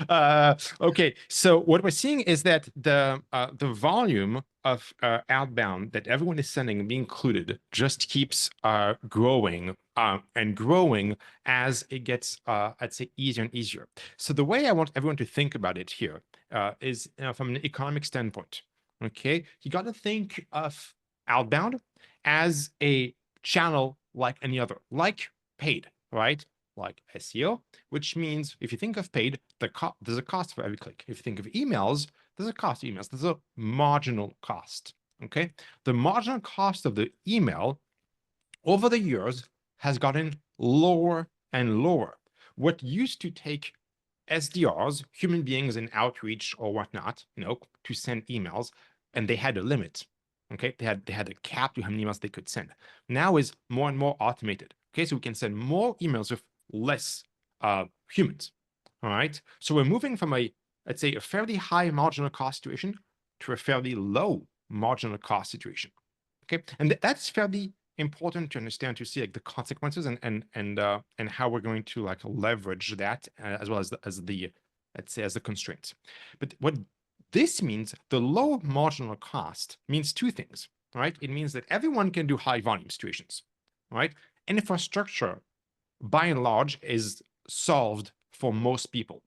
Okay, so what we're seeing is that the volume of outbound that everyone is sending, me included, just keeps growing and growing as it gets, I'd say, easier and easier. So the way I want everyone to think about it here is from an economic standpoint. Okay, you got to think of outbound as a channel like any other, like paid, right? Like SEO, which means if you think of paid, there's a cost for every click. If you think of emails, there's a cost of emails. There's a marginal cost. Okay, the marginal cost of the email over the years has gotten lower and lower. What used to take SDRs, human beings in outreach or whatnot, to send emails, and they had a limit. Okay, they had a cap to how many emails they could send. Now is more and more automated. Okay, so we can send more emails with less humans. All right, so we're moving from let's say, a fairly high marginal cost situation to a fairly low marginal cost situation. Okay, and that's fairly important to understand, to see like the consequences and how we're going to like leverage that as well as the let's say as the constraints. But what this means, the low marginal cost, means two things, right? It means that everyone can do high volume situations, right? Infrastructure, by and large, is solved for most people.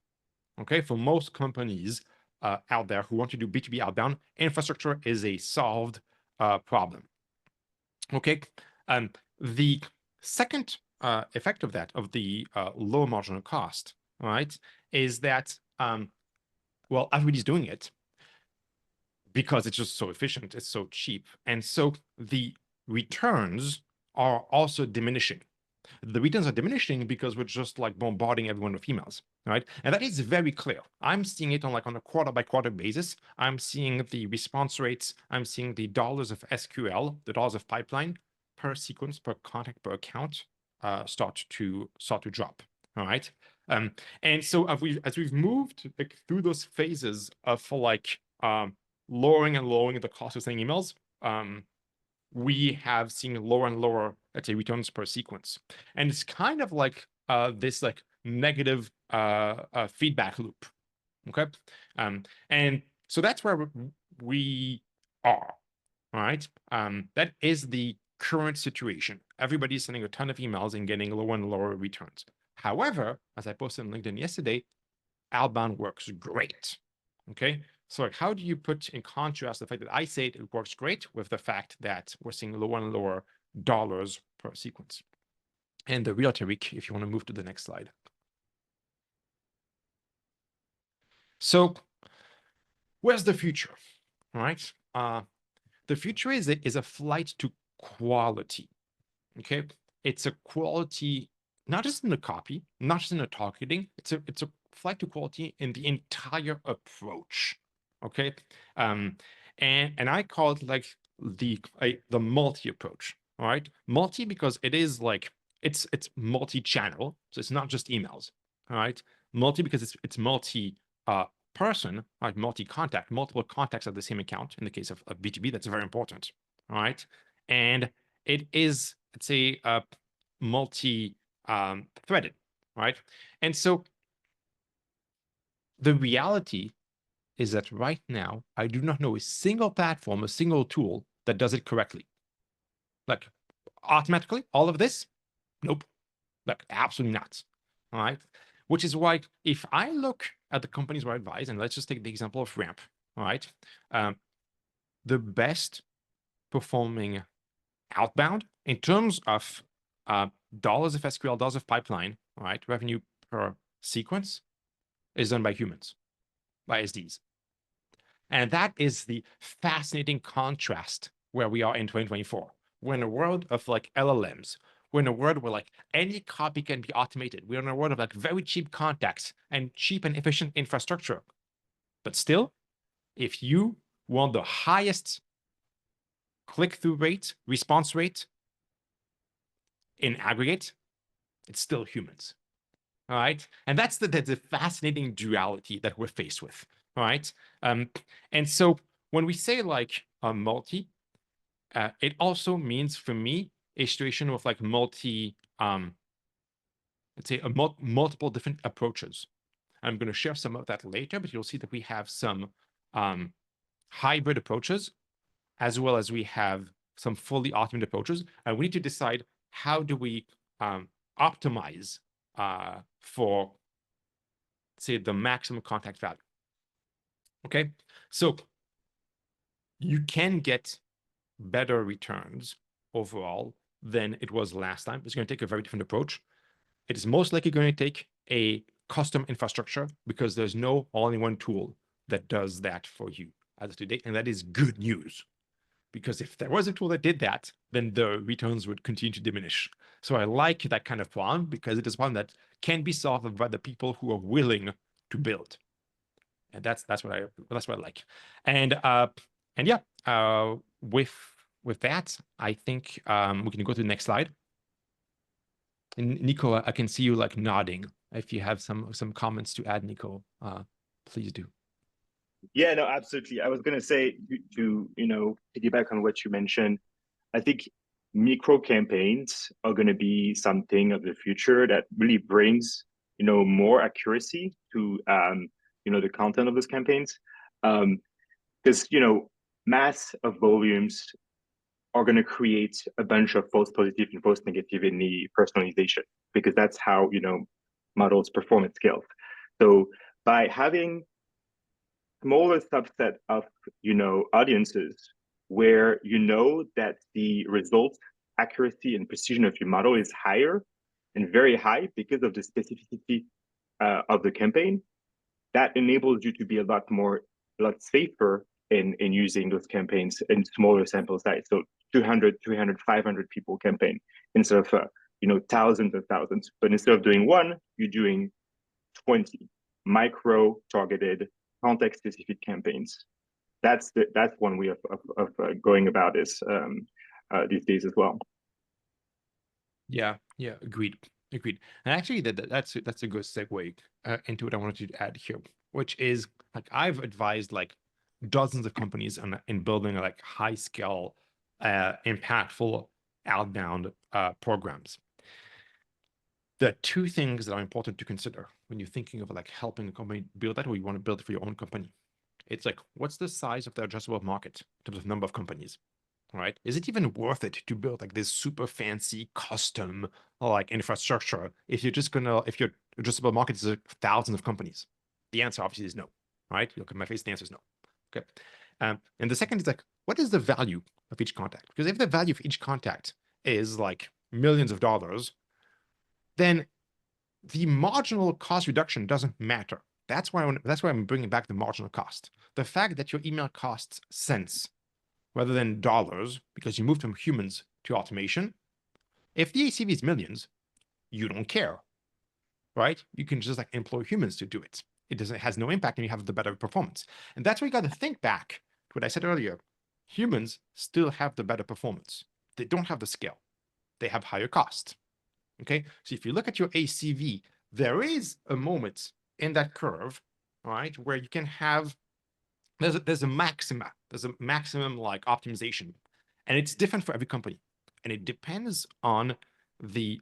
Okay, for most companies out there who want to do B2B outbound, infrastructure is a solved problem. Okay, the second effect of that, of the low marginal cost, right, is that well, everybody's doing it because it's just so efficient, it's so cheap, and so the returns are also diminishing. The returns are diminishing because we're just like bombarding everyone with emails, right? And that is very clear. I'm seeing it on a quarter by quarter basis. I'm seeing the response rates. I'm seeing the dollars of SQL, the dollars of pipeline per sequence, per contact, per account start to drop. All right. And so as we've moved through those phases of lowering and lowering the cost of sending emails, we have seen lower and lower, let's say, returns per sequence. And it's kind of like this like negative feedback loop. Okay. And so that's where we are. All right. That is the current situation. Everybody's sending a ton of emails and getting lower and lower returns. However, as I posted on LinkedIn yesterday, outbound works great. Okay. So like, how do you put in contrast the fact that I say it works great with the fact that we're seeing lower and lower dollars per sequence? And the real Tariq, if you want to move to the next slide. So where's the future? All right. The future is a flight to quality. Okay. It's a quality, not just in the copy, not just in the targeting. It's a flight to quality in the entire approach. Okay. And I call it like the multi approach. All right. Multi because it is like it's multi-channel. So it's not just emails. All right. Multi because it's multi person, like multi-contact, multiple contacts of the same account. In the case of B2B, that's very important. All right. And it is, let's say, multi-threaded, right? And so the reality is that right now, I do not know a single platform, a single tool that does it correctly. Like automatically, all of this? Nope. Like absolutely not. All right. Which is why if I look at the companies where I advise, and let's just take the example of Ramp, all right? The best performing outbound in terms of dollars of SQL, dollars of pipeline, all right, revenue per sequence is done by humans, by SDs. And that is the fascinating contrast where we are in 2024. We're in a world of like LLMs. We're in a world where like any copy can be automated. We're in a world of like very cheap contacts and cheap and efficient infrastructure. But still, if you want the highest click-through rate, response rate in aggregate, it's still humans. All right. And that's the fascinating duality that we're faced with. All right. And so when we say like a multi, it also means for me a situation with like let's say multiple different approaches. I'm going to share some of that later, but you'll see that we have some hybrid approaches, as well as we have some fully automated approaches. And we need to decide how do we optimize for, say, the maximum contact value. Okay, so you can get better returns overall than it was last time. It's going to take a very different approach. It is most likely going to take a custom infrastructure because there's no all-in-one tool that does that for you as of today, and that is good news. Because if there was a tool that did that, then the returns would continue to diminish. So I like that kind of problem because it is one that can be solved by the people who are willing to build. And that's what I like. And yeah, with that, I think we can go to the next slide. And Nico, I can see you like nodding. If you have some comments to add, Nico, please do. Yeah, no, absolutely. I was going to say to piggyback on what you mentioned. I think micro campaigns are going to be something of the future that really brings more accuracy to the content of those campaigns, because mass of volumes are going to create a bunch of false positive and false negative in the personalization, because that's how models perform at scale. So by having smaller subset of audiences where that the result accuracy and precision of your model is higher and very high because of the specificity of the campaign, that enables you to be a lot safer in using those campaigns in smaller sample size. So 200, 300, 500 people campaign instead of thousands of thousands. But instead of doing one, you're doing 20 micro targeted context specific campaigns. That's one way of going about this these days as well. Yeah, agreed. And actually, that's a good segue into what I wanted to add here, which is like I've advised like dozens of companies in building like high scale, impactful outbound programs. The two things that are important to consider when you're thinking of like helping a company build that, or you want to build it for your own company, it's like, what's the size of the addressable market in terms of number of companies? Right? Is it even worth it to build like this super fancy custom like infrastructure if your addressable market is like thousands of companies? The answer obviously is no. Right? You look at my face, the answer is no. Okay. And the second is like, what is the value of each contact? Because if the value of each contact is like millions of dollars, then the marginal cost reduction doesn't matter. That's why I'm bringing back the marginal cost. The fact that your email costs cents rather than dollars because you moved from humans to automation. If the ACV is millions, you don't care, right? You can just like employ humans to do it. It has no impact and you have the better performance. And that's where you got to think back to what I said earlier. Humans still have the better performance. They don't have the scale. They have higher cost. Okay. So if you look at your ACV, there is a moment in that curve, right, where you can have there's a maximum like optimization, and it's different for every company, and it depends on the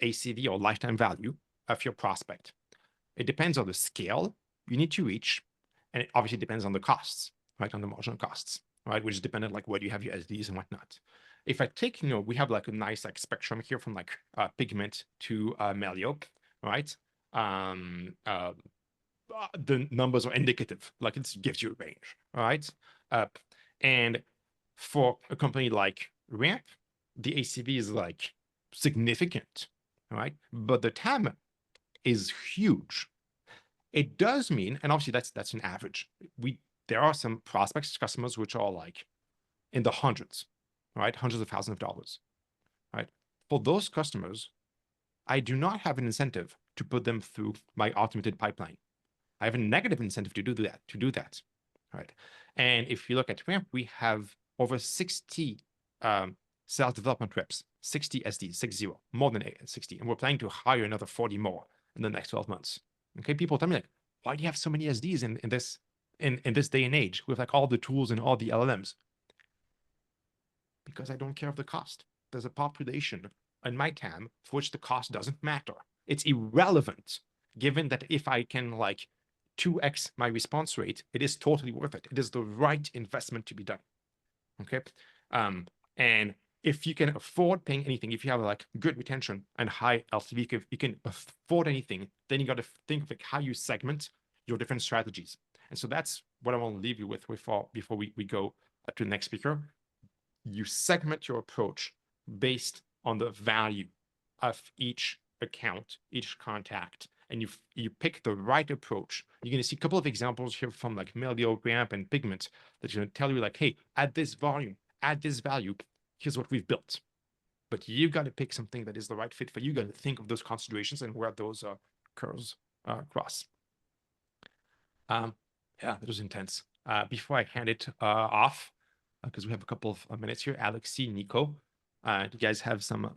ACV or lifetime value of your prospect. It depends on the scale you need to reach, and it obviously depends on the costs, right, on the marginal costs, right, which is dependent like where do you have your SDs and whatnot. If I take, we have like a nice like spectrum here from like pigment to Melio, right? The numbers are indicative, like it gives you a range, right? And for a company like Ramp, the ACV is like significant, right? But the TAM is huge. It does mean, and obviously that's an average. There are some prospects, customers, which are like in the hundreds, right? Hundreds of thousands of dollars, right? For those customers, I do not have an incentive to put them through my automated pipeline. I have a negative incentive to do that, right? And if you look at Ramp, we have over 60 sales development reps, 60 SDs, 60, more than 60, and we're planning to hire another 40 more in the next 12 months. Okay, people tell me like, why do you have so many SDs in this day and age with like all the tools and all the LLMs? Because I don't care of the cost. There's a population in my TAM for which the cost doesn't matter. It's irrelevant given that if I can like 2x my response rate, it is totally worth it. It is the right investment to be done. Okay. And if you can afford paying anything, if you have like good retention and high LTV, if you can afford anything, then you got to think of like how you segment your different strategies. And so that's what I want to leave you with before we go to the next speaker. You segment your approach based on the value of each account, each contact, and you pick the right approach. You're going to see a couple of examples here from like Melio, Ramp, and Pigment that's going to tell you like, hey, at this volume, at this value, here's what we've built. But you got to pick something that is the right fit for you. You got to think of those considerations and where those curves cross. Yeah, that was intense. Before I hand it off, because we have a couple of minutes here, Alexi, Nico, do you guys have some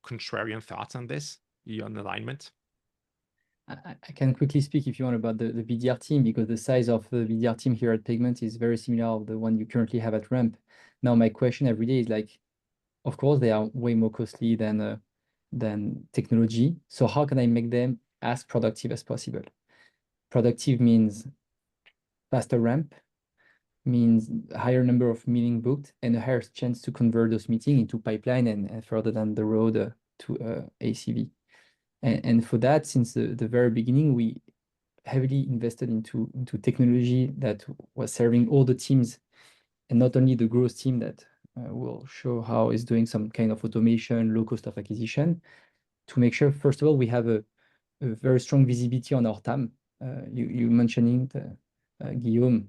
contrarian thoughts on this? You on alignment? I can quickly speak if you want about the BDR team, because the size of the BDR team here at Pigment is very similar to the one you currently have at Ramp. Now, my question every day is like, of course, they are way more costly than technology. So how can I make them as productive as possible? Productive means faster ramp, means a higher number of meetings booked, and a higher chance to convert those meetings into pipeline and further down the road to ACV. And for that, since the very beginning, we heavily invested into technology that was serving all the teams, and not only the growth team that will show how is doing some kind of automation, low cost of acquisition, to make sure, first of all, we have a very strong visibility on our TAM. You mentioning Guillaume,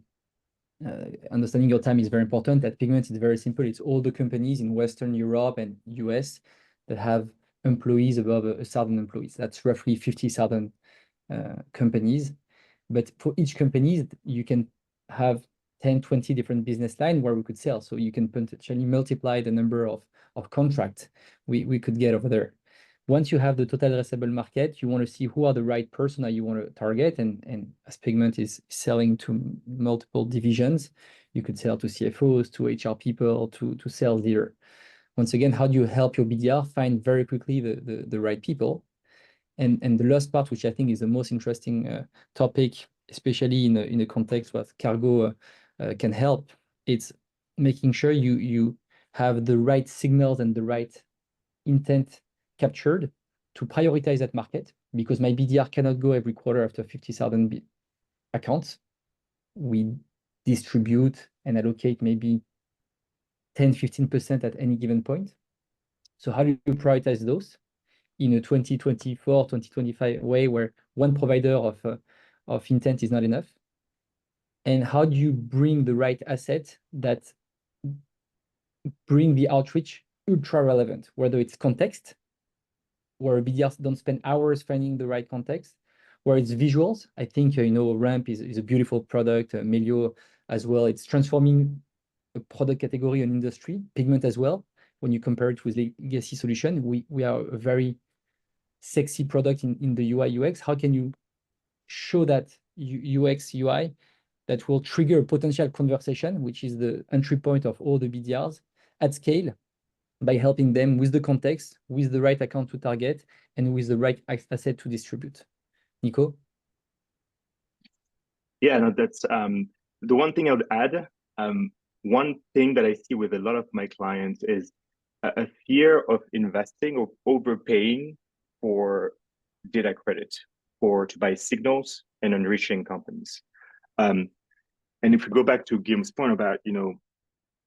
understanding your TAM is very important. At Pigment, it's very simple. It's all the companies in Western Europe and US that have employees above 1,000 employees. That's roughly 50,000 companies. But for each company, you can have 10, 20 different business lines where we could sell. So you can potentially multiply the number of contracts we could get over there. Once you have the total addressable market, you want to see who are the right person that you want to target. And as Pigment is selling to multiple divisions, you could sell to CFOs, to HR people, to sales leader. Once again, how do you help your BDR find very quickly the right people? And the last part, which I think is the most interesting topic, especially in a context where cargo can help, it's making sure you have the right signals and the right intent captured to prioritize that market, because my BDR cannot go every quarter after 50,000 accounts. We distribute and allocate maybe 10, 15% at any given point. So how do you prioritize those in a 2024, 2025 way where one provider of intent is not enough? And how do you bring the right asset that bring the outreach ultra relevant, whether it's context, where BDRs don't spend hours finding the right context, where it's visuals. I think, Ramp is a beautiful product, Melio as well. It's transforming a product category and industry, Pigment as well. When you compare it with the legacy solution, we are a very sexy product in the UI UX. How can you show that UX UI that will trigger a potential conversation, which is the entry point of all the BDRs at scale, by helping them with the context, with the right account to target, and with the right asset to distribute? Nico? Yeah, no, that's the one thing I would add. One thing that I see with a lot of my clients is a fear of investing or overpaying for data credit or to buy signals and enriching companies. And if we go back to Guillaume's point about,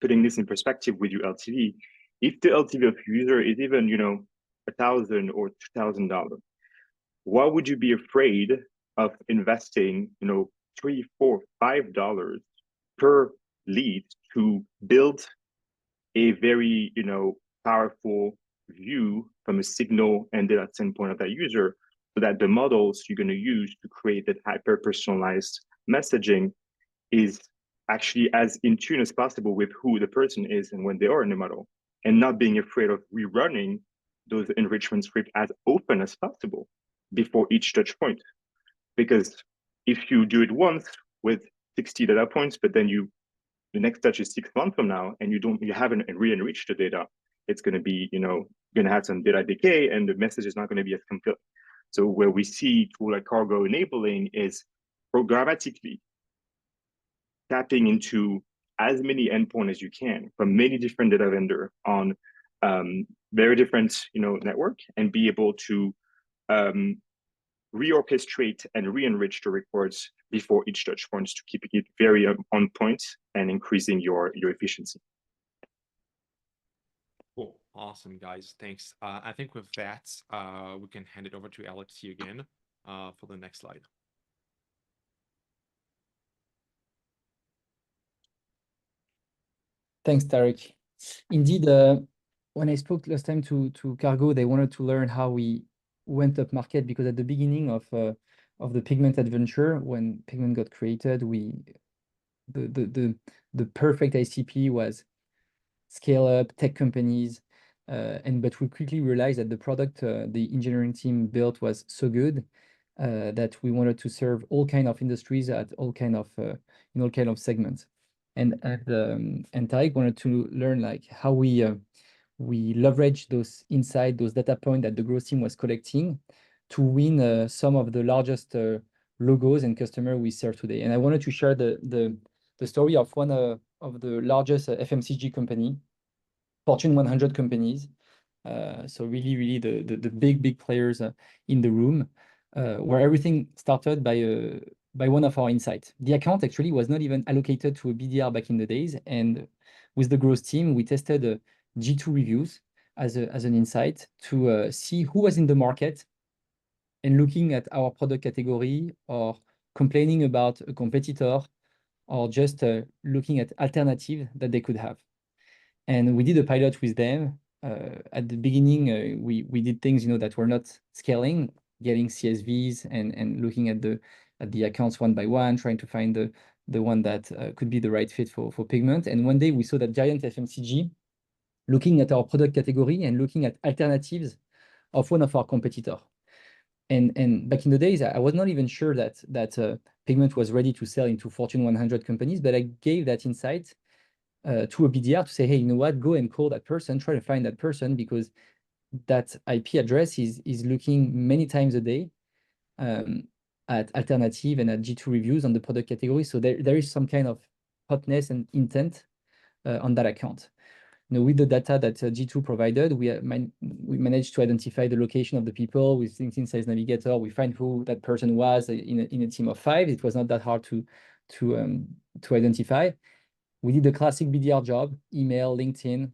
putting this in perspective with your LTV, if the LTV of user is even, $1,000 or $2,000, why would you be afraid of investing, $3, $4, $5 per lead to build a very, powerful view from a signal and data standpoint of that user, so that the models you're going to use to create that hyper-personalized messaging is actually as in tune as possible with who the person is and when they are in the model, and not being afraid of rerunning those enrichment scripts as often as possible before each touch point. Because if you do it once with 60 data points, but then the next touch is 6 months from now, and you haven't re-enriched the data, it's going to be, going to have some data decay, and the message is not going to be as complete. So where we see tool like Cargo enabling is programmatically tapping into as many endpoints as you can from many different data vendor on very different network, and be able to reorchestrate and re-enrich the records before each touch points to keep it very on point and increasing your efficiency. Cool. Awesome, guys. Thanks. I think with that, we can hand it over to Alexi again for the next slide. Thanks, Tarek. Indeed, when I spoke last time to Cargo, they wanted to learn how we went up market, because at the beginning of the Pigment adventure, when Pigment got created, the perfect ICP was scale up tech companies, but we quickly realized that the product the engineering team built was so good that we wanted to serve all kind of industries at all kind of in all kind of segments. And Tarek wanted to learn like how we leverage those insights, those data points that the growth team was collecting to win some of the largest logos and customers we serve today. And I wanted to share the story of one of the largest FMCG company, Fortune 100 companies. So really the big players in the room, where everything started by one of our insights. The account actually was not even allocated to a BDR back in the days, and with the growth team, we tested G2 reviews as an insight to see who was in the market and looking at our product category, or complaining about a competitor, or just looking at alternatives that they could have. And we did a pilot with them. At the beginning, we did things that were not scaling, getting CSVs and looking at the accounts one by one, trying to find the one that could be the right fit for Pigment. And one day we saw that giant FMCG looking at our product category and looking at alternatives of one of our competitors. And back in the days, I was not even sure that Pigment was ready to sell into Fortune 100 companies, but I gave that insight to a BDR to say, hey, you know what, go and call that person, try to find that person, because that IP address is looking many times a day at alternative and at G2 reviews on the product category. So there is some kind of hotness and intent on that account. With the data that G2 provided, we managed to identify the location of the people with LinkedIn Sales Navigator. We find who that person was in a team of 5. It was not that hard to identify. We did the classic BDR job: email, LinkedIn,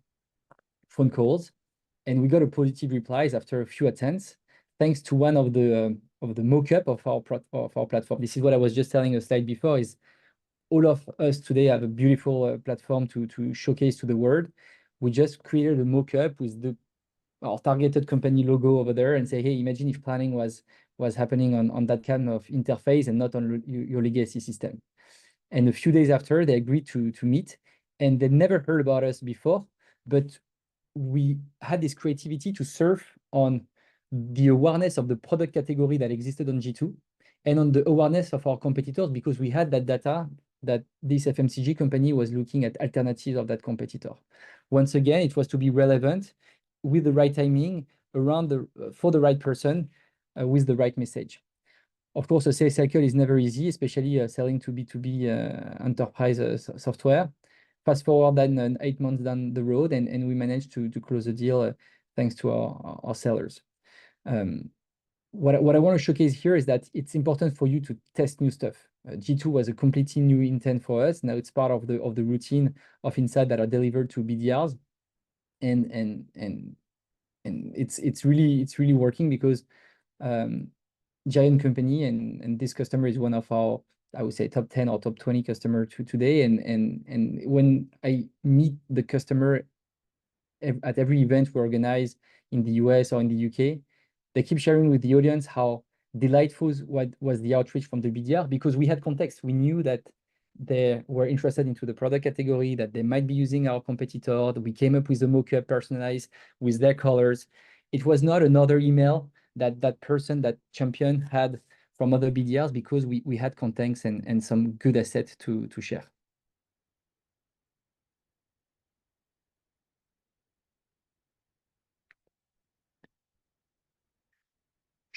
phone calls, and we got a positive replies after a few attempts, thanks to one of the mock-up of our platform. This is what I was just telling a slide before: is all of us today have a beautiful platform to showcase to the world. We just created a mock-up with our targeted company logo over there, and say, hey, imagine if planning was happening on that kind of interface and not on your legacy system. And a few days after, they agreed to meet, and they never heard about us before, but we had this creativity to surf on the awareness of the product category that existed on G2 and on the awareness of our competitors, because we had that data that this FMCG company was looking at alternatives of that competitor. Once again, it was to be relevant with the right timing for the right person with the right message. Of course, a sales cycle is never easy, especially selling to B2B enterprise software. Fast forward then 8 months down the road, and we managed to close the deal thanks to our sellers. What I want to showcase here is that it's important for you to test new stuff. G2 was a completely new intent for us. Now it's part of the routine of insights that are delivered to BDRs, and it's really working, because giant company, and this customer is one of our, I would say, top 10 or top 20 customer today. And when I meet the customer at every event we organize in the US or in the UK, they keep sharing with the audience how delightful was the outreach from the BDR, because we had context. We knew that they were interested into the product category, that they might be using our competitor. We came up with a mock-up personalized with their colors. It was not another email that person, that champion had from other BDRs, because we had context and some good assets to share.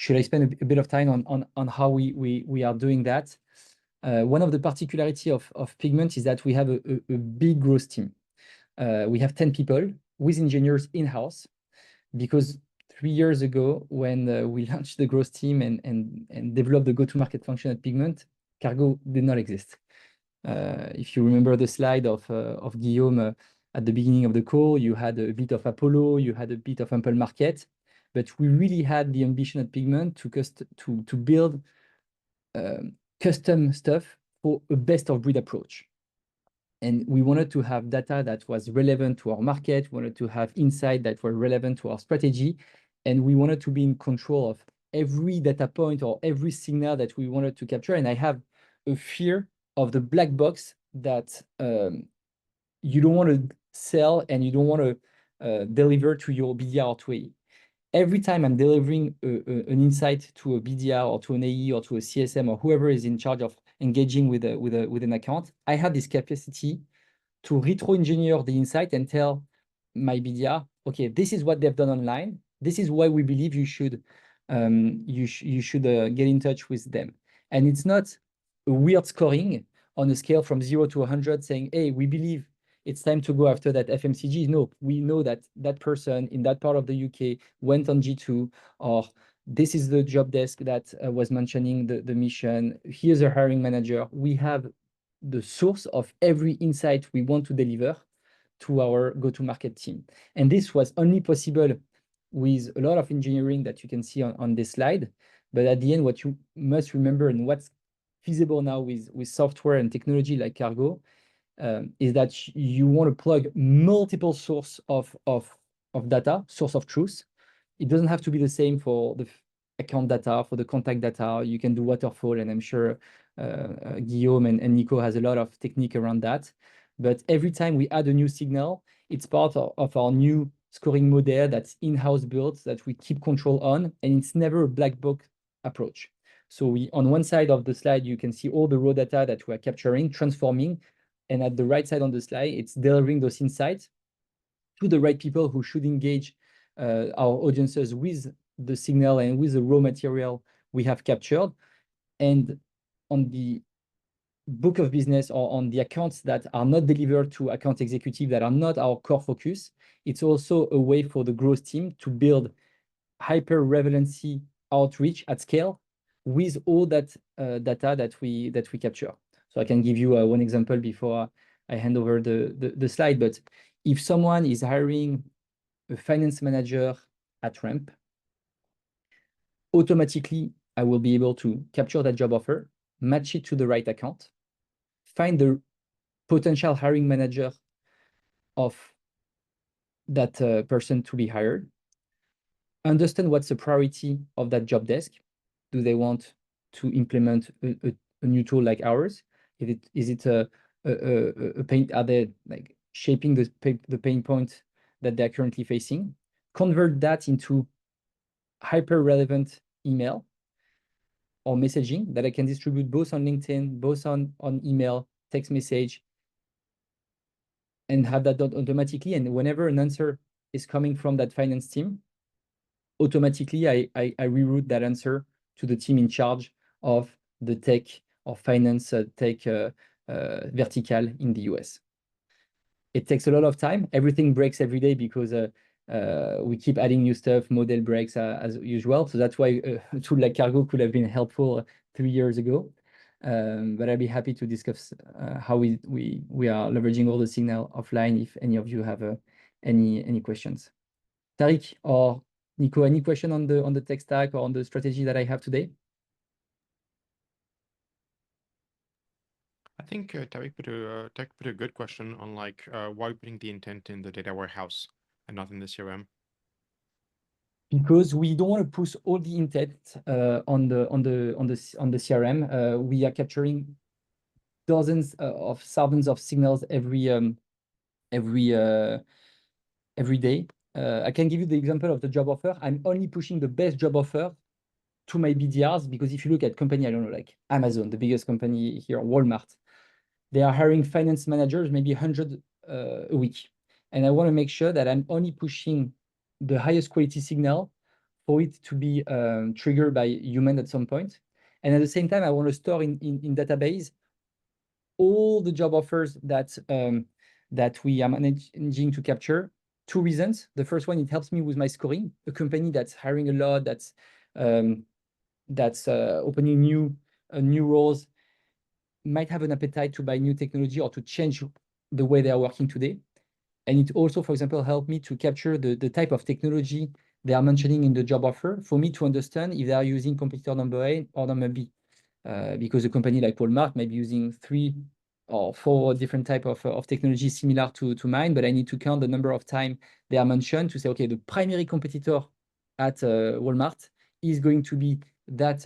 Should I spend a bit of time on how we are doing that? One of the particularity of Pigment is that we have a big growth team. We have 10 people with engineers in-house, because 3 years ago, when we launched the growth team and developed the go-to-market function at Pigment, Cargo did not exist. If you remember the slide of Guillaume at the beginning of the call, you had a bit of Apollo, you had a bit of Ample Market, but we really had the ambition at Pigment to build custom stuff for a best-of-breed approach. And we wanted to have data that was relevant to our market, we wanted to have insight that were relevant to our strategy, and we wanted to be in control of every data point or every signal that we wanted to capture. And I have a fear of the black box that you don't want to sell and you don't want to deliver to your BDR or to AE. Every time I'm delivering an insight to a BDR or to an AE or to a CSM or whoever is in charge of engaging with an account, I have this capacity to retro-engineer the insight and tell my BDR, okay, this is what they've done online. This is why we believe you should get in touch with them. And it's not a weird scoring on a scale from 0 to 100 saying, hey, we believe it's time to go after that FMCG. No, we know that that person in that part of the UK went on G2, or this is the job desk that was mentioning the mission. Here's a hiring manager. We have the source of every insight we want to deliver to our go-to-market team. And this was only possible with a lot of engineering that you can see on this slide. But at the end, what you must remember and what's feasible now with software and technology like Cargo is that you want to plug multiple source of data, source of truth. It doesn't have to be the same for the account data, for the contact data. You can do waterfall, and I'm sure Guillaume and Nico has a lot of technique around that. But every time we add a new signal, it's part of our new scoring model that's in-house built, that we keep control on, and it's never a black box approach. So we, on one side of the slide, you can see all the raw data that we're capturing, transforming, and at the right side on the slide, it's delivering those insights to the right people who should engage our audiences with the signal and with the raw material we have captured. And on the book of business or on the accounts that are not delivered to account executive, that are not our core focus, it's also a way for the growth team to build hyper relevancy outreach at scale with all that data that we capture. So I can give you one example before I hand over the slide. But if someone is hiring a finance manager at Ramp, automatically I will be able to capture that job offer, match it to the right account, find the potential hiring manager of that person to be hired, understand what's the priority of that job desk. Do they want to implement a new tool like ours? Is it a pain? Are they like shaping the pain point that they're currently facing? Convert that into hyper relevant email or messaging that I can distribute both on LinkedIn, both on email, text message, and have that done automatically. And whenever an answer is coming from that finance team, automatically I reroute that answer to the team in charge of the tech or finance tech vertical in the US. It takes a lot of time. Everything breaks every day because we keep adding new stuff, model breaks as usual. So that's why a tool like Cargo could have been helpful 3 years ago. But I'd be happy to discuss how we are leveraging all the signal offline if any of you have any questions. Tariq or Nico, any question on the tech stack or on the strategy that I have today? I think Tariq put a good question on like why putting the intent in the data warehouse and not in the CRM. Because we don't want to push all the intent on the CRM. We are capturing dozens of thousands of signals every day. I can give you the example of the job offer. I'm only pushing the best job offer to my BDRs, because if you look at company, I don't know, like Amazon, the biggest company here, Walmart, they are hiring finance managers, maybe 100 a week. And I want to make sure that I'm only pushing the highest quality signal for it to be triggered by human at some point. And at the same time, I want to store in database all the job offers that that we are managing to capture. Two reasons. The first one, it helps me with my scoring. A company that's hiring a lot, that's opening new roles, might have an appetite to buy new technology or to change the way they are working today. And it also, for example, helped me to capture the type of technology they are mentioning in the job offer for me to understand if they are using competitor number A or number B. Because a company like Walmart may be using 3 or 4 different type of technology similar to mine, but I need to count the number of times they are mentioned to say, okay, the primary competitor at Walmart is going to be that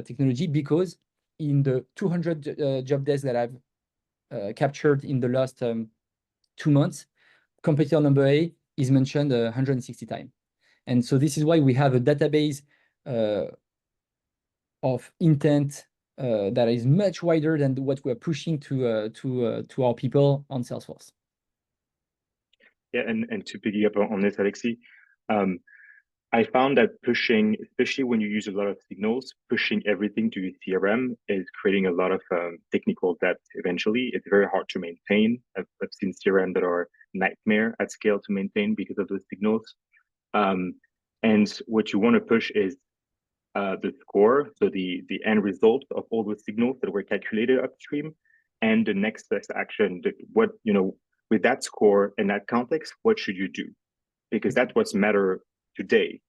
technology, because in the 200 job desks that I've captured in the last 2 months, competitor number A is mentioned 160 times. And so this is why we have a database of intent that is much wider than what we're pushing to our people on Salesforce. Yeah, and to piggyback on this, Alexis, I found that pushing, especially when you use a lot of signals, pushing everything to your CRM is creating a lot of technical debt eventually. It's very hard to maintain. I've seen CRM that are nightmare at scale to maintain because of those signals. And what you want to push is the score, so the end result of all those signals that were calculated upstream, and the next best action. What, you know, with that score and that context, what should you do? Because that's what's matter today.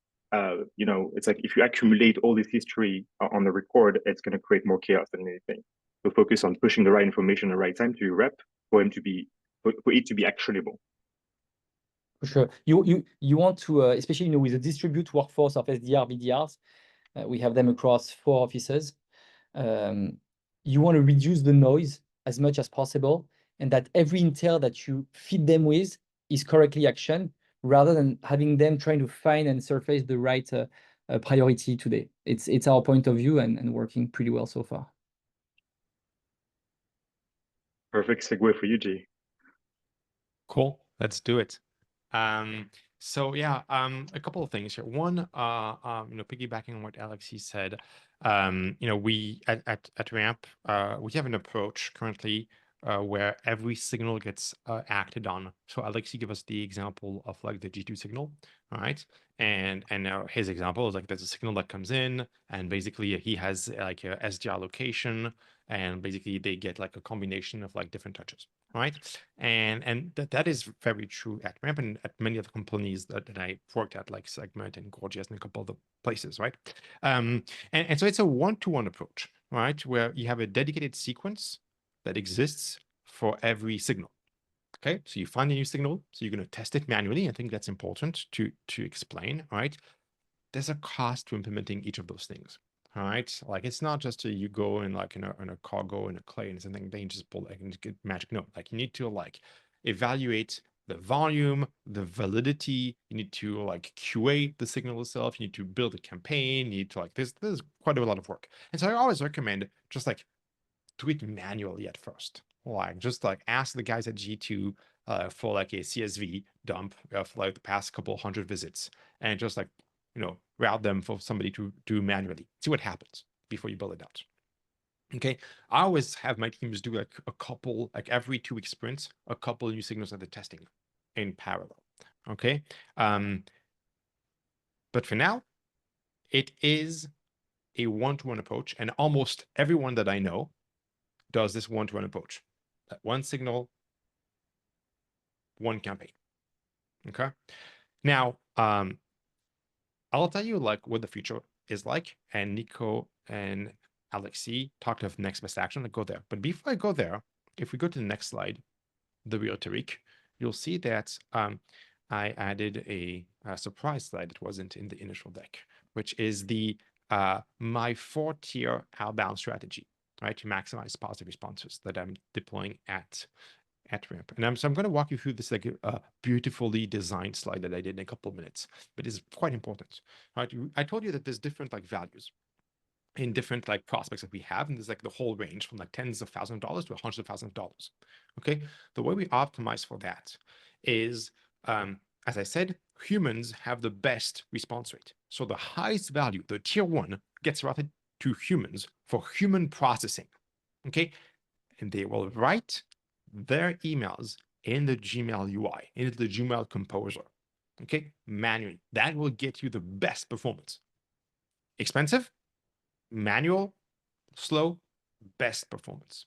You know, it's like if you accumulate all this history on the record, it's going to create more chaos than anything. So focus on pushing the right information at the right time to your rep for it to be actionable. For sure. You want to, especially, you know, with a distributed workforce of SDR, BDRs, we have them across 4 offices. You want to reduce the noise as much as possible, and that every intel that you feed them with is correctly actioned, rather than having them trying to find and surface the right priority today. It's our point of view, and working pretty well so far. Perfect segue for you, G. Cool. Let's do it. So yeah, a couple of things here. One, you know, piggybacking on what Alexis said, you know, we at Ramp, we have an approach currently where every signal gets acted on. So Alexis gave us the example of like the G2 signal, all right? And now his example is like there's a signal that comes in, and basically he has like a SDR location, and basically they get like a combination of like different touches, right? And that is very true at Ramp and at many other companies that I worked at, like Segment and Gorgias and a couple other places, right? And so it's a one-to-one approach, right? Where you have a dedicated sequence that exists for every signal. Okay, so you find a new signal, so you're going to test it manually. I think that's important to explain, right? There's a cost to implementing each of those things. All right, like it's not just you go in like in a cargo in a clay and something, then you just pull like and get magic. No, like you need to like evaluate the volume, the validity. You need to like QA the signal itself. You need to build a campaign. You need to like there's quite a lot of work. And so I always recommend just like do it manually at first. Like just like ask the guys at G2 for like a CSV dump of like the past couple hundred visits, and just like, you know, route them for somebody to do manually. See what happens before you build it out. Okay, I always have my teams do like a couple, like every 2 week sprints, a couple new signals that they're testing in parallel. Okay, but for now, it is a one-to-one approach, and almost everyone that I know does this one-to-one approach. One signal, one campaign. Okay. Now, I'll tell you like what the future is like, and Nico and Alexis talked of next best action. I'll go there. But before I go there, if we go to the next slide, the rhetoric, you'll see that I added a surprise slide that wasn't in the initial deck, which is the my 4-tier outbound strategy, right, to maximize positive responses that I'm deploying at Ramp. And so I'm going to walk you through this like a beautifully designed slide that I did in a couple of minutes, but it's quite important. Right? I told you that there's different like values in different like prospects that we have, and there's like the whole range from like tens of thousands of dollars to hundreds of thousands of dollars. Okay, the way we optimize for that is, as I said, humans have the best response rate. So the highest value, the tier 1, gets routed to humans for human processing. Okay. And they will write their emails in the Gmail UI, in the Gmail composer. Okay. Manually. That will get you the best performance. Expensive, manual, slow, best performance.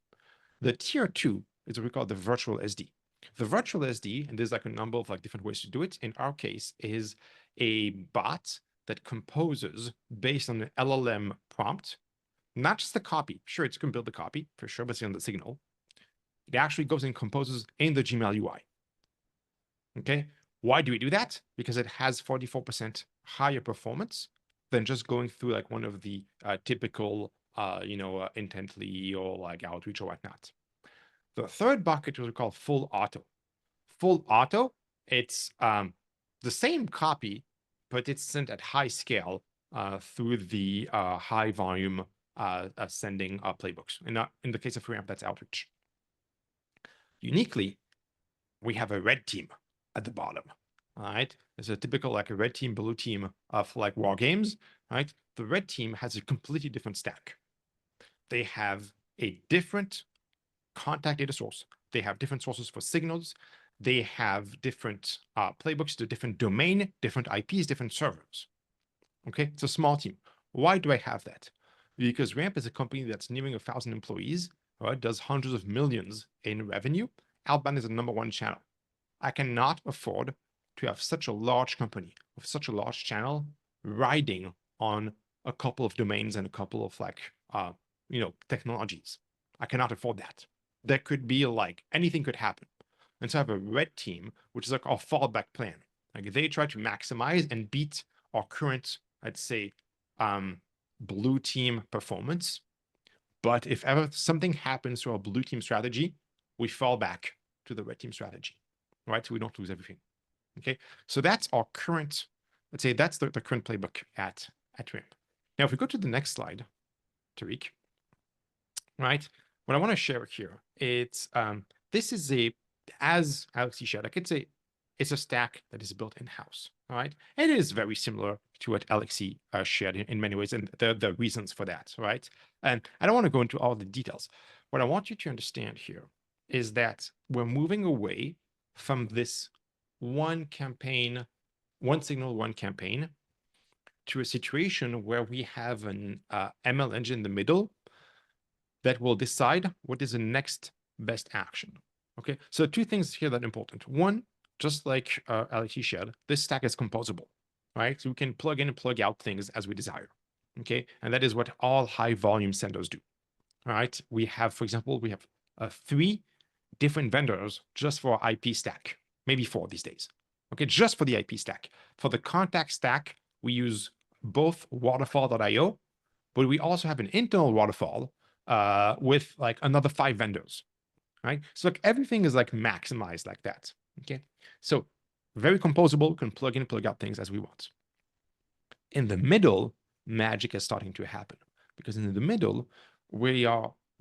The tier 2 is what we call the virtual SD. The virtual SD, and there's like a number of like different ways to do it. In our case, is a bot that composes based on an LLM prompt, not just the copy. Sure, it's going to build the copy for sure, but it's on the signal. It actually goes and composes in the Gmail UI. Okay. Why do we do that? Because it has 44% higher performance than just going through like one of the typical, intently or like outreach or whatnot. The third bucket we call full auto. Full auto, it's the same copy, but it's sent at high scale through the high volume sending playbooks. In the case of Ramp, that's outreach. Uniquely, we have a red team at the bottom. All right. There's a typical like a red team, blue team of like war games. Right. The red team has a completely different stack. They have a different contact data source. They have different sources for signals. They have different playbooks to different domain, different IPs, different servers. Okay, it's a small team. Why do I have that? Because Ramp is a company that's nearing 1,000 employees, right? Does hundreds of millions in revenue. Outbound is the #1 channel. I cannot afford to have such a large company with such a large channel riding on a couple of domains and a couple of like, technologies. I cannot afford that. There could be like anything could happen. And so I have a red team, which is like our fallback plan. Like they try to maximize and beat our current, I'd say, blue team performance. But if ever something happens to our blue team strategy, we fall back to the red team strategy, right? So we don't lose everything. Okay. So that's our current, let's say that's the current playbook at Ramp. Now, if we go to the next slide, Tariq, right? What I want to share here, it's this is as Alexis shared, I could say it's a stack that is built in-house, all right? And it is very similar to what Alexis shared in many ways, and the reasons for that, right? And I don't want to go into all the details. What I want you to understand here is that we're moving away from this one campaign, one signal, one campaign, to a situation where we have an ML engine in the middle that will decide what is the next best action. Okay, so 2 things here that are important. One, just like Alexis shared, this stack is composable, right? So we can plug in and plug out things as we desire. Okay, and that is what all high volume senders do. All right, we have, for example, we have 3 different vendors just for IP stack, maybe 4 these days. Okay, just for the IP stack. For the contact stack, we use both waterfall.io, but we also have an internal waterfall with like another 5 vendors, right? So like everything is like maximized like that. Okay, so very composable, can plug in, plug out things as we want. In the middle, magic is starting to happen because in the middle, we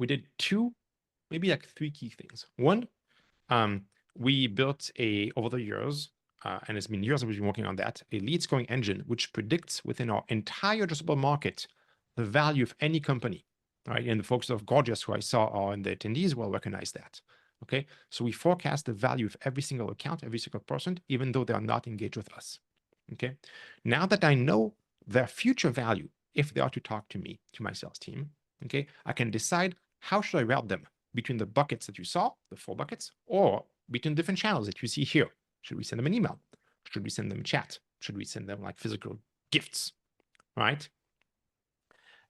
did 2, maybe like 3 key things. One, we built over the years, and it's been years that we've been working on that, a lead scoring engine which predicts within our entire addressable market the value of any company. Right, and the folks of Gorgias who I saw are in the attendees will recognize that. Okay, so we forecast the value of every single account, every single person, even though they are not engaged with us. Okay, now that I know their future value, if they are to talk to me, to my sales team, okay, I can decide how should I route them between the buckets that you saw, the 4 buckets, or between different channels that you see here. Should we send them an email? Should we send them a chat? Should we send them like physical gifts? Right?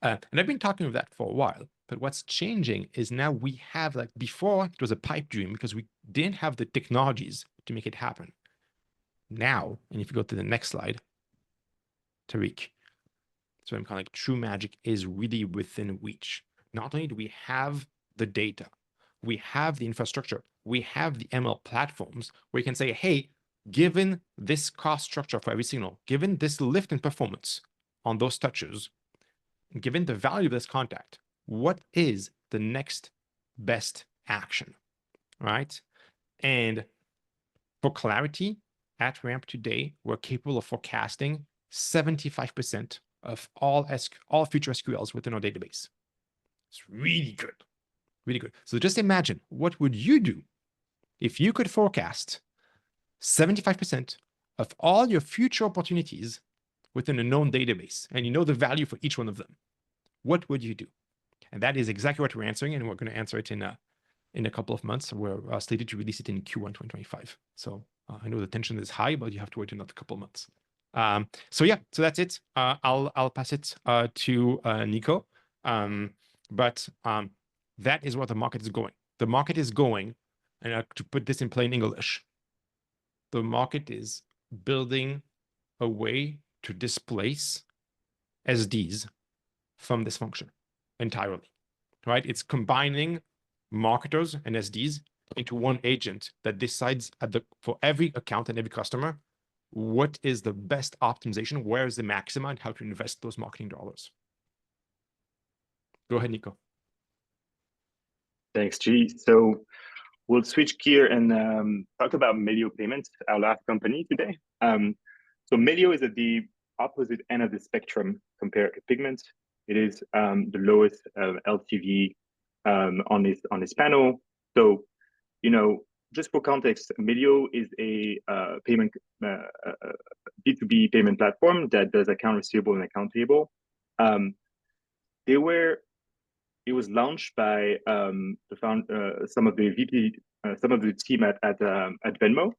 And I've been talking of that for a while, but what's changing is now we have, like before, it was a pipe dream because we didn't have the technologies to make it happen. Now, and if you go to the next slide, Tariq, so I'm kind of like true magic is really within reach. Not only do we have the data, we have the infrastructure, we have the ML platforms where you can say, hey, given this cost structure for every signal, given this lift in performance on those touches, given the value of this contact, what is the next best action, right? And for clarity, at Ramp today, we're capable of forecasting 75% of all future SQLs within our database. It's really good, really good. So just imagine, what would you do if you could forecast 75% of all your future opportunities within a known database, and you know the value for each one of them? What would you do? And that is exactly what we're answering, and we're going to answer it in a couple of months. We're slated to release it in Q1 2025. So I know the tension is high, but you have to wait another couple of months. So yeah, so that's it. I'll pass it to Nico. But that is where the market is going. The market is going, and to put this in plain English, the market is building a way to displace SDs from this function entirely, right? It's combining marketers and SDs into one agent that decides for every account and every customer, what is the best optimization, where is the maxima, and how to invest those marketing dollars. Go ahead, Nico. Thanks, G. So we'll switch gear and talk about Melio Payments, our last company today. So Melio is at the opposite end of the spectrum compared to Pigment. It is the lowest LTV on this panel. So, just for context, Melio is a payment B2B payment platform that does account receivable and account payable. It was launched by some of the team at Venmo,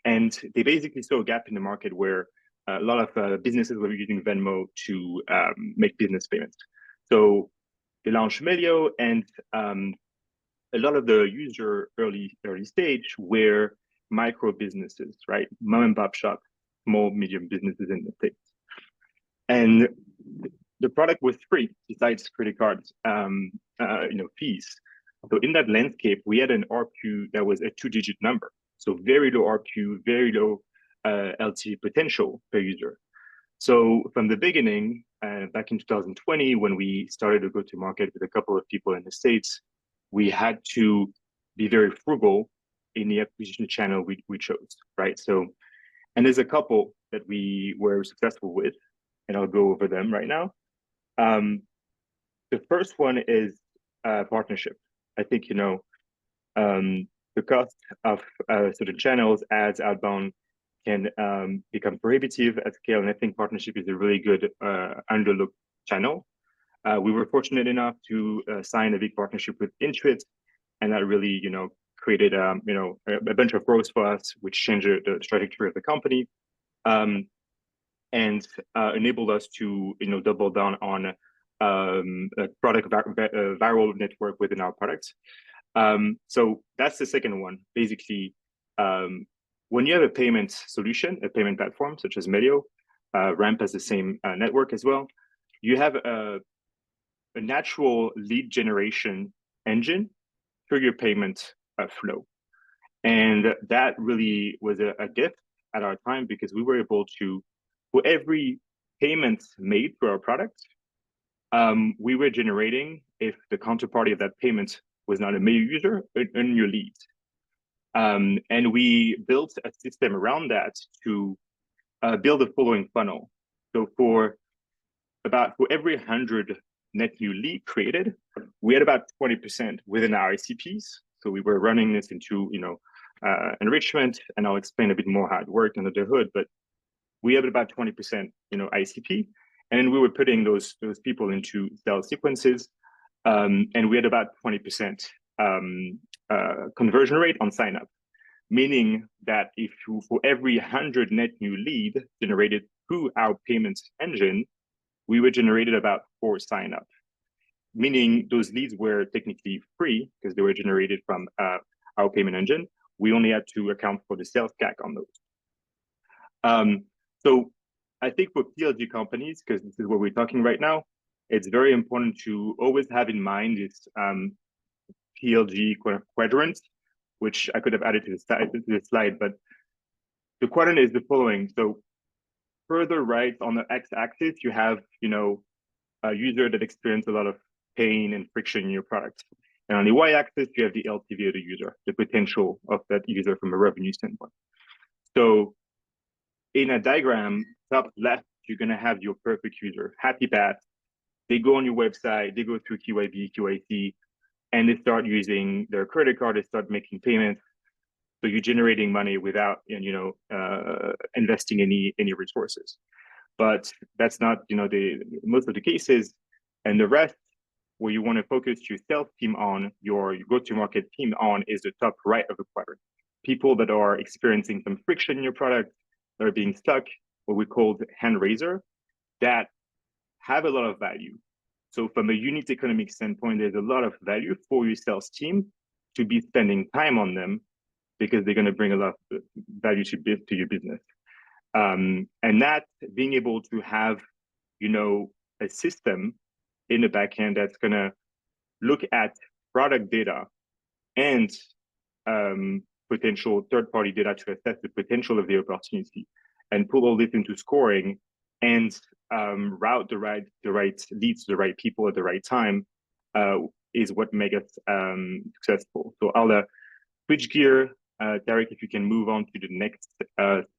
and they basically saw a gap in the market where a lot of businesses were using Venmo to make business payments. So they launched Melio, and a lot of the user early stage were micro businesses, right? Mom and pop shop, small, medium businesses in the States. And the product was free besides credit cards, fees. So in that landscape, we had an ARPU that was a 2-digit number. So very low ARPU, very low LTV potential per user. So from the beginning, back in 2020, when we started to go to market with a couple of people in the States, we had to be very frugal in the acquisition channel we chose, right? So, and there's a couple that we were successful with, and I'll go over them right now. The first one is partnership. I think, the cost of certain channels, ads, outbound, can become prohibitive at scale. And I think partnership is a really good underlooked channel. We were fortunate enough to sign a big partnership with Intuit, and that really, created, a bunch of growth for us, which changed the trajectory of the company, and enabled us to, double down on a product viral network within our products. So that's the second one. Basically, when you have a payment solution, a payment platform such as Melio, Ramp has the same network as well. You have a natural lead generation engine through your payment flow. And that really was a gift at our time, because we were able to, for every payment made through our product, we were generating, if the counterparty of that payment was not a Melio user, a new lead. And we built a system around that to build a following funnel. So for every 100 net new lead created, we had about 20% within our ICPs. So we were running this into, enrichment, and I'll explain a bit more how it worked under the hood, but we have about 20%, ICP, and we were putting those people into sales sequences, and we had about 20% conversion rate on sign up, meaning that if for every 100 net new lead generated through our payments engine, we were generated about 4 sign up, meaning those leads were technically free because they were generated from our payment engine. We only had to account for the sales CAC on those. So I think for PLG companies, because this is what we're talking right now, it's very important to always have in mind this PLG quadrant, which I could have added to the slide, but the quadrant is the following. So further right on the x-axis, you have, a user that experienced a lot of pain and friction in your product. And on the y-axis, you have the LTV of the user, the potential of that user from a revenue standpoint. So in a diagram, top left, you're going to have your perfect user, happy path. They go on your website, they go through QIB, QIC, and they start using their credit card, they start making payments. So you're generating money without, investing any resources. But that's not, the most of the cases. And the rest, where you want to focus your sales team on, your go-to-market team on, is the top right of the quadrant. People that are experiencing some friction in your product, that are being stuck, what we call the hand raiser, that have a lot of value. So from a unit economic standpoint, there's a lot of value for your sales team to be spending time on them, because they're going to bring a lot of value to your business. And that being able to have, a system in the backend that's going to look at product data and potential third-party data to assess the potential of the opportunity, and pull all this into scoring and route the right leads to the right people at the right time, is what makes us successful. So I'll switch gear. Derek, if you can move on to the next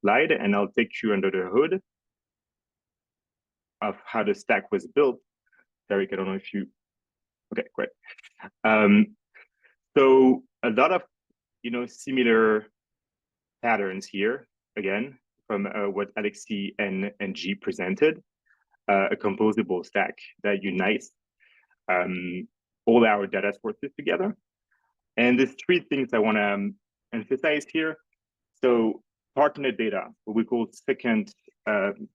slide, and I'll take you under the hood of how the stack was built. Derek, I don't know if you... Okay, great. So a lot of, similar patterns here, again, from what Alexis and G presented, a composable stack that unites all our data sources together. And there's three things I want to emphasize here. So partner data, what we call second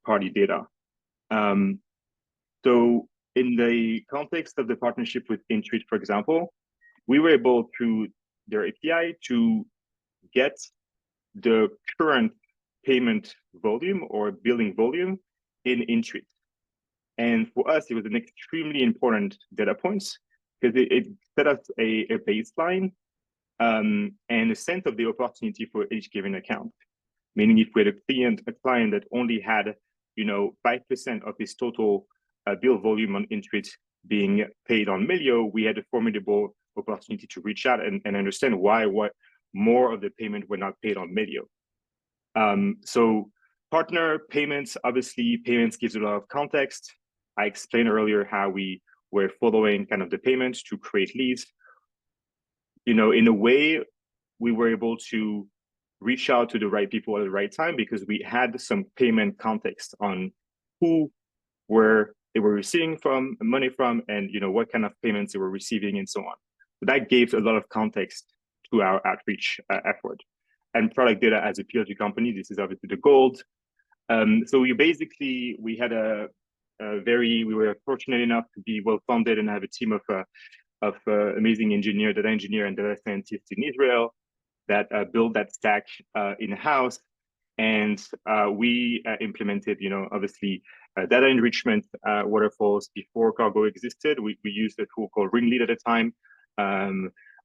party data. So in the context of the partnership with Intuit, for example, we were able, through their API, to get the current payment volume or billing volume in Intuit. And for us, it was an extremely important data point, because it set us a baseline and a sense of the opportunity for each given account. Meaning, if we had a client that only had, 5% of his total bill volume on Intuit being paid on Melio, we had a formidable opportunity to reach out and understand what more of the payment were not paid on Melio. So partner payments, obviously, payments gives a lot of context. I explained earlier how we were following kind of the payments to create leads. In a way, we were able to reach out to the right people at the right time, because we had some payment context on who they were receiving money from, and what kind of payments they were receiving, and so on. So that gave a lot of context to our outreach effort. And product data as a PLG company, this is obviously the gold. So we were fortunate enough to be well funded and have a team of amazing data engineer and data scientists in Israel that built that stack in-house. And we implemented, obviously, data enrichment waterfalls before Cargo existed. We used a tool called Ringlead at the time.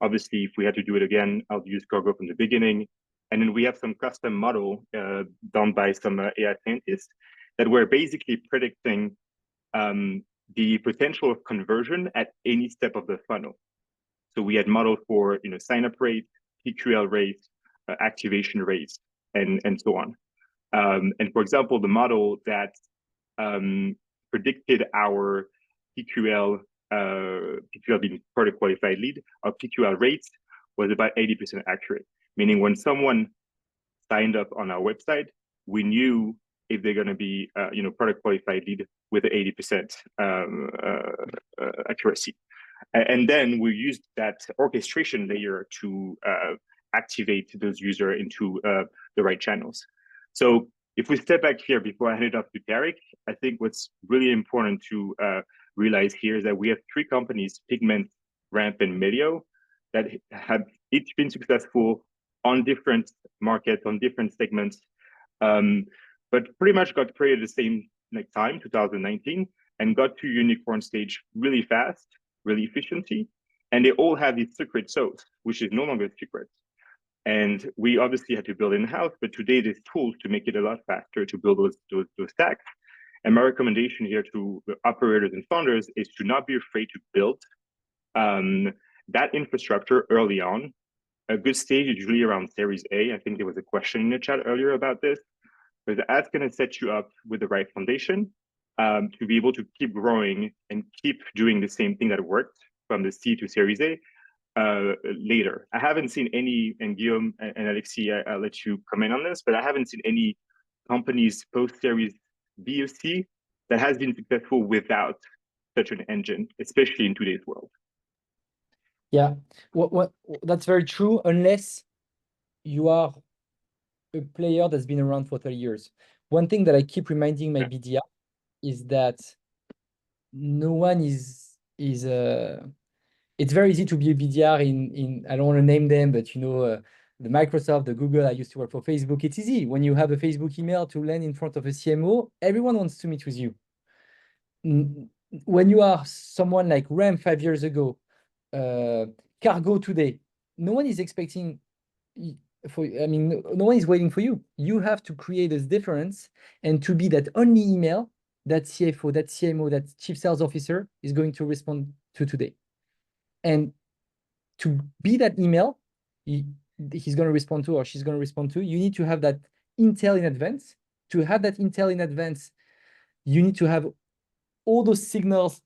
Obviously, if we had to do it again, I'll use Cargo from the beginning. And then we have some custom model done by some AI scientists that were basically predicting the potential of conversion at any step of the funnel. So we had modeled for sign-up rate, PQL rate, activation rates, and so on. And for example, the model that predicted our PQL being product qualified lead, our PQL rates was about 80% accurate. Meaning, when someone signed up on our website, we knew if they're going to be, product qualified lead with 80% accuracy. And then we used that orchestration layer to activate those users into the right channels. So if we step back here before I hand it off to Derek, I think what's really important to realize here is that we have three companies, Pigment, Ramp, and Melio, that have each been successful on different markets, on different segments, but pretty much got created at the same time, 2019, and got to unicorn stage really fast, really efficiently. And they all have this secret sauce, which is no longer a secret. And we obviously had to build in-house, but today there's tools to make it a lot faster to build those stacks. And my recommendation here to the operators and founders is to not be afraid to build that infrastructure early on. A good stage is usually around Series A. I think there was a question in the chat earlier about this. Because that's going to set you up with the right foundation to be able to keep growing and keep doing the same thing that worked from the C to Series A later. I haven't seen any, and Guillaume and Alexis, I'll let you comment on this, but I haven't seen any companies post Series B or C that has been successful without such an engine, especially in today's world. Yeah, that's very true, unless you are a player that's been around for 30 years. One thing that I keep reminding my BDR is that no one is it's very easy to be a BDR in I don't want to name them, but you know, the Microsoft, the Google. I used to work for Facebook. It's easy when you have a Facebook email to land in front of a CMO. Everyone wants to meet with you. When you are someone like Ram 5 years ago, Cargo today, no one is expecting no one is waiting for you. You have to create this difference and to be that only email that CFO, that CMO, that chief sales officer is going to respond to today. And to be that email he's going to respond to or she's going to respond to, you need to have that intel in advance. To have that intel in advance, you need to have all those signals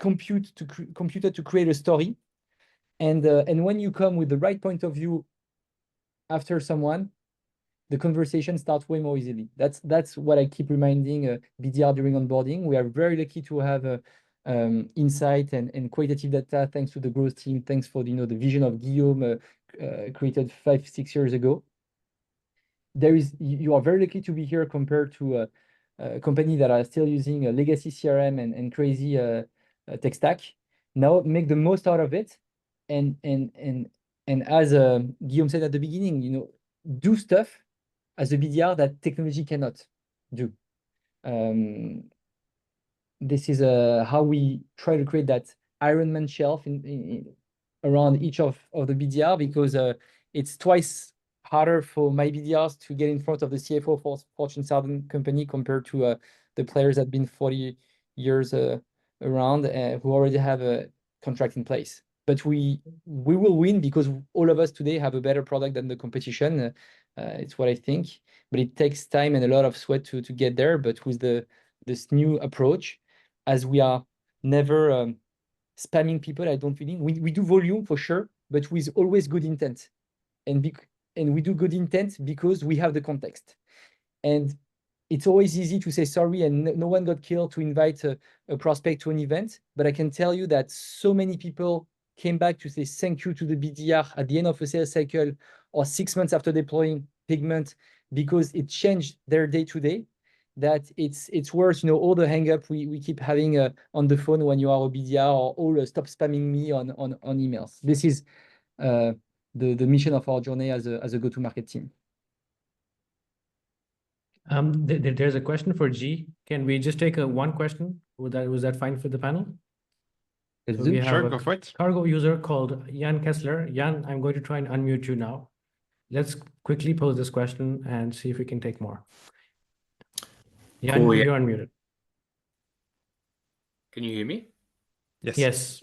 computed to create a story. And when you come with the right point of view after someone, the conversation starts way more easily. That's what I keep reminding BDR during onboarding. We are very lucky to have insight and qualitative data thanks to the growth team. Thanks for the vision of Guillaume created 5-6 years ago. You are very lucky to be here compared to a company that are still using a legacy CRM and crazy tech stack. Now make the most out of it, and as Guillaume said at the beginning, do stuff as a BDR that technology cannot do. This is how we try to create that Iron Man shelf around each of the BDR, because it's twice harder for my BDRs to get in front of the CFO for Fortune 1000 company compared to the players that have been 40 years around who already have a contract in place. But we will win because all of us today have a better product than the competition. It's what I think. But it takes time and a lot of sweat to get there. But with this new approach, as we are never spamming people, I don't think we do volume for sure, but with always good intent. And we do good intent because we have the context. And it's always easy to say sorry and no one got killed to invite a prospect to an event. But I can tell you that so many people came back to say thank you to the BDR at the end of a sales cycle or 6 months after deploying Pigment, because it changed their day-to-day, that it's worth all the hang up we keep having on the phone when you are a BDR, or all stop spamming me on emails. This is the mission of our journey as a go-to-market team. There's a question for G. Can we just take one question? Was that fine for the panel? So we have sure, go for it. Cargo user called Jan Kessler. Jan, I'm going to try and unmute you now. Let's quickly pose this question and see if we can take more. Jan, cool, you're unmuted. Can you hear me? Yes.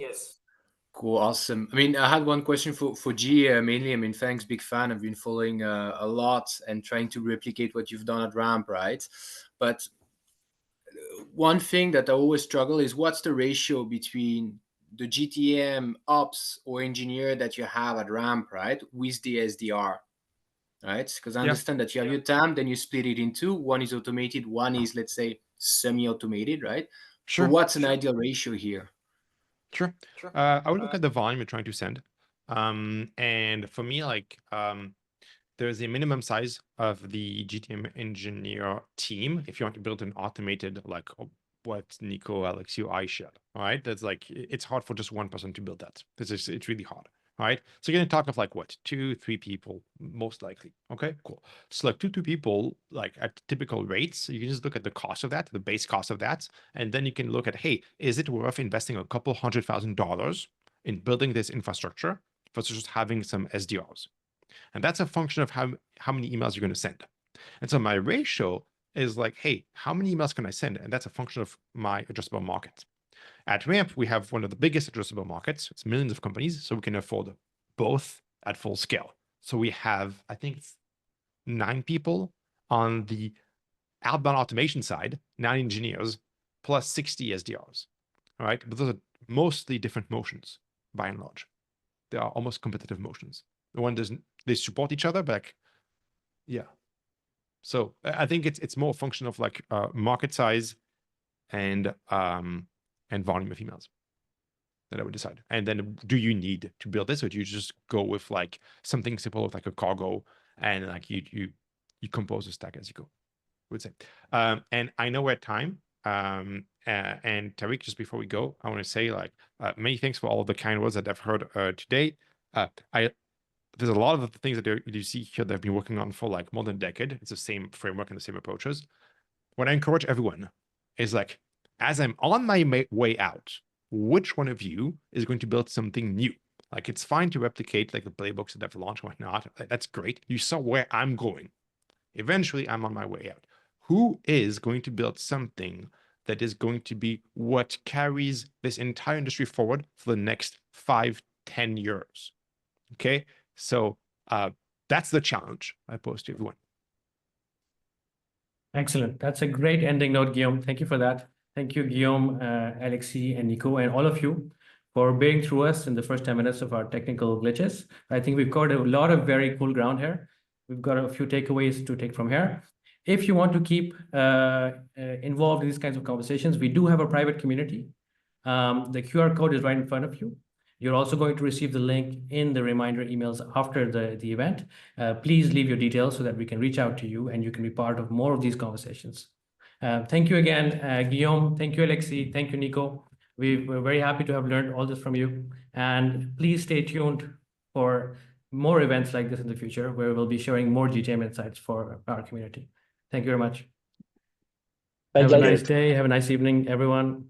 Cool, awesome. I had one question for G mainly. Thanks, big fan. I've been following a lot and trying to replicate what you've done at Ramp, right? But one thing that I always struggle is what's the ratio between the GTM ops or engineer that you have at Ramp, right, with the SDR, right? Because I understand that you have your TAM, then you split it in two. One is automated, one is, let's say, semi-automated, right? Sure. So what's an ideal ratio here? Sure. I would look at the volume you're trying to send. And for me, there's a minimum size of the GTM engineer team if you want to build an automated, like what Nico, Alex, I shared, all right? That's it's hard for just one person to build that. It's really hard, all right? So you're going to talk of 2-3 people, most likely. Okay, cool. So 2 people, at typical rates, you can just look at the cost of that, the base cost of that. And then you can look at, hey, is it worth investing a couple $100,000 in building this infrastructure versus just having some SDRs? And that's a function of how many emails you're going to send. And so my ratio is hey, how many emails can I send? And that's a function of my addressable market. At Ramp, we have one of the biggest addressable markets. It's millions of companies, so we can afford both at full scale. So we have, I think, 9 people on the outbound automation side, 9 engineers plus 60 SDRs. All right. But those are mostly different motions by and large. They are almost competitive motions. The one doesn't, they support each other, but like, yeah. So I think it's more a function of like market size and volume of emails that I would decide. And then do you need to build this, or do you just go with like something simple with like a cargo and like you compose a stack as you go, I would say. And I know we're at time. And Tariq, just before we go, I want to say like many thanks for all of the kind words that I've heard today. There's a lot of the things that you see here that I've been working on for like more than a decade. It's the same framework and the same approaches. What I encourage everyone is like, as I'm on my way out, which one of you is going to build something new? Like, it's fine to replicate like the playbooks that I've launched and whatnot. That's great. You saw where I'm going. Eventually, I'm on my way out. Who is going to build something that is going to be what carries this entire industry forward for the next 5-10 years? Okay, so that's the challenge I pose to everyone. Excellent. That's a great ending note, Guillaume. Thank you for that. Thank you, Guillaume, Alexis, and Nico, and all of you for bearing through us in the first 10 minutes of our technical glitches. I think we've covered a lot of very cool ground here. We've got a few takeaways to take from here. If you want to keep involved in these kinds of conversations, we do have a private community. The QR code is right in front of you. You're also going to receive the link in the reminder emails after the event. Please leave your details so that we can reach out to you and you can be part of more of these conversations. Thank you again, Guillaume. Thank you, Alexis. Thank you, Nico. We're very happy to have learned all this from you. And please stay tuned for more events like this in the future, where we'll be sharing more GTM insights for our community. Thank you very much. Have a nice day. Have a nice evening, everyone.